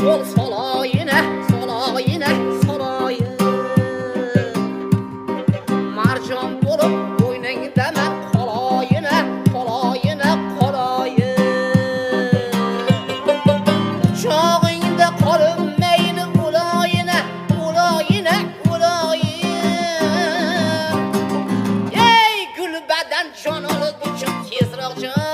Ol solayine, solayine, solayine. Marjon bo'lib bo'yningda men qolayine, qolayine, qolayine. Chog'ingda qolib mayli ulayine, ulayine, ulayine. Ey gul badan jon olib uchun tezroq jon.